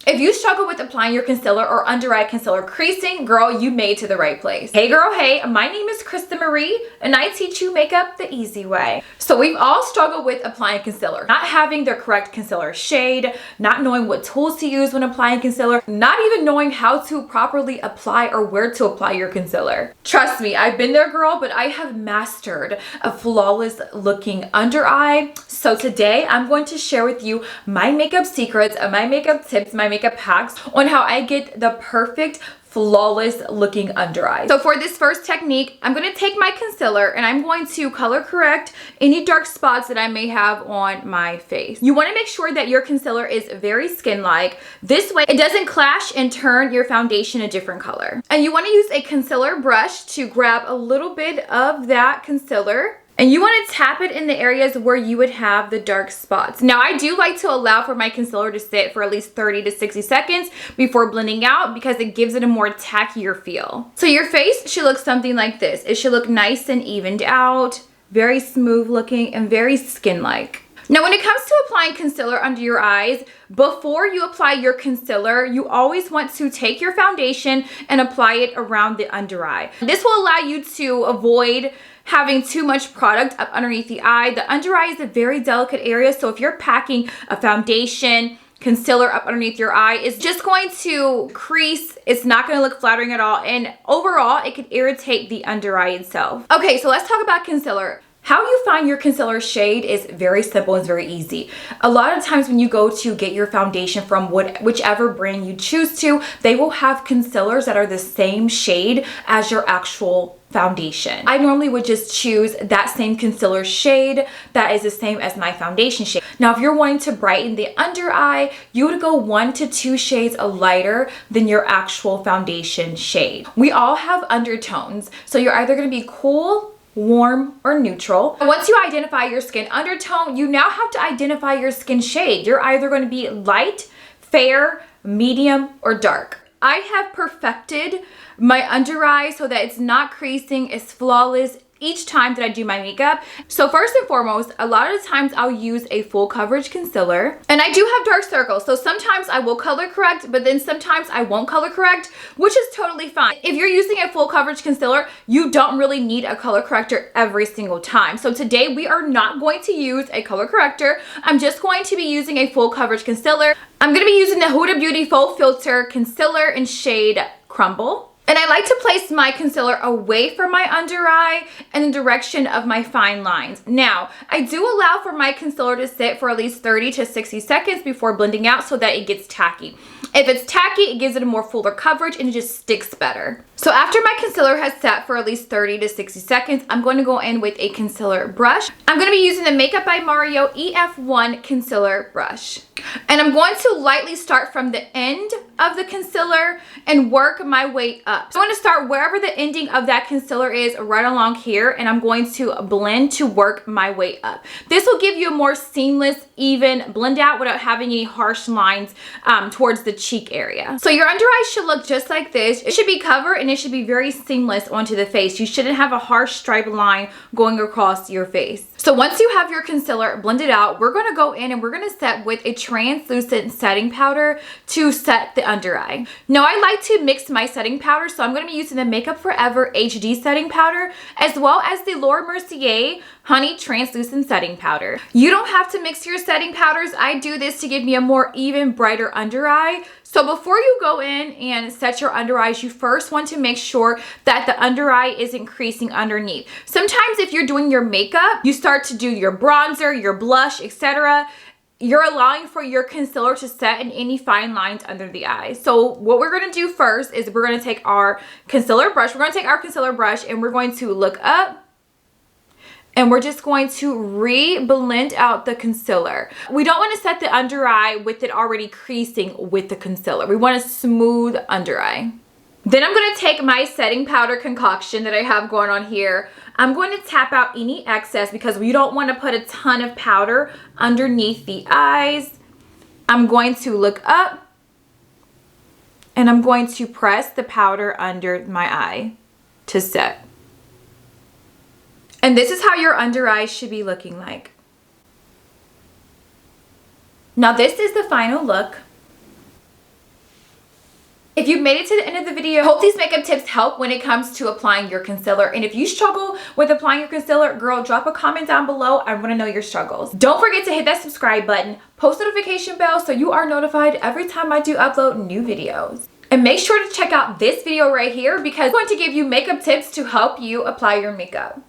If you struggle with applying your concealer or under eye concealer creasing, girl, you made to the right place. Hey girl, hey, my name is Krista Marie and I teach you makeup the easy way. So we've all struggled with applying concealer, not having the correct concealer shade, not knowing what tools to use when applying concealer, not even knowing how to properly apply or where to apply your concealer. Trust me, I've been there, girl, but I have mastered a flawless looking under eye. So today I'm going to share with you my makeup secrets, my makeup tips, my makeup hacks on how I get the perfect flawless looking under eye. So for this first technique, I'm going to take my concealer and I'm going to color correct any dark spots that I may have on my face. You want to make sure that your concealer is very skin-like. This way it doesn't clash and turn your foundation a different color. And you want to use a concealer brush to grab a little bit of that concealer. And you want to tap it in the areas where you would have the dark spots. Now, I do like to allow for my concealer to sit for at least 30 to 60 seconds before blending out because it gives it a more tackier feel. So your face should look something like this. It should look nice and evened out, very smooth looking, and very skin-like. Now, when it comes to applying concealer under your eyes, before you apply your concealer, you always want to take your foundation and apply it around the under eye. This will allow you to avoid having too much product up underneath the eye. The under eye is a very delicate area, so if you're packing a foundation, concealer up underneath your eye, it's just going to crease. It's not going to look flattering at all, and overall, it could irritate the under eye itself. Okay, so let's talk about concealer. How you find your concealer shade is very simple and very easy. A lot of times when you go to get your foundation from whichever brand you choose to, they will have concealers that are the same shade as your actual foundation. I normally would just choose that same concealer shade that is the same as my foundation shade. Now, if you're wanting to brighten the under eye, you would go 1 to 2 shades lighter than your actual foundation shade. We all have undertones, so you're either going to be cool, warm, or neutral. And once you identify your skin undertone, you now have to identify your skin shade. You're either going to be light, fair, medium, or dark. I have perfected my under eye so that it's not creasing, it's flawless each time that I do my makeup. So first and foremost, a lot of the times I'll use a full coverage concealer. And I do have dark circles, so sometimes I will color correct, but then sometimes I won't color correct, which is totally fine. If you're using a full coverage concealer, you don't really need a color corrector every single time. So today we are not going to use a color corrector. I'm just going to be using a full coverage concealer. I'm going to be using the Huda Beauty Faux Filt'r Concealer in shade Crumble. And I like to place my concealer away from my under eye in the direction of my fine lines. Now, I do allow for my concealer to sit for at least 30 to 60 seconds before blending out so that it gets tacky. If it's tacky, it gives it a more fuller coverage and it just sticks better. So after my concealer has sat for at least 30 to 60 seconds, I'm going to go in with a concealer brush. I'm going to be using the Makeup by Mario EF1 concealer brush. And I'm going to lightly start from the end of the concealer and work my way up. So I'm going to start wherever the ending of that concealer is, right along here, and I'm going to blend to work my way up. This will give you a more seamless, even blend out without having any harsh lines towards the cheek area. So your under eye should look just like this. It should be covered and it should be very seamless onto the face. You shouldn't have a harsh stripe line going across your face. So once you have your concealer blended out, we're going to go in and we're going to set with a translucent setting powder to set the under eye. Now, I like to mix my setting powder, so I'm going to be using the Makeup Forever HD setting powder as well as the Laura Mercier Honey Translucent Setting Powder. You don't have to mix your setting powders. I do this to give me a more even, brighter under eye. So before you go in and set your under eyes, you first want to make sure that the under eye isn't creasing underneath. Sometimes if you're doing your makeup, you start to do your bronzer, your blush, etc. You're allowing for your concealer to set in any fine lines under the eye. So what we're going to do first is we're going to take our concealer brush. We're going to take our concealer brush and we're going to look up. And we're just going to re-blend out the concealer. We don't want to set the under eye with it already creasing with the concealer. We want a smooth under eye. Then I'm going to take my setting powder concoction that I have going on here. I'm going to tap out any excess because we don't want to put a ton of powder underneath the eyes. I'm going to look up and I'm going to press the powder under my eye to set. And this is how your under eye should be looking like. Now this is the final look. If you've made it to the end of the video, I hope these makeup tips help when it comes to applying your concealer. And if you struggle with applying your concealer, girl, drop a comment down below. I want to know your struggles. Don't forget to hit that subscribe button, post notification bell so you are notified every time I do upload new videos. And make sure to check out this video right here because I'm going to give you makeup tips to help you apply your makeup.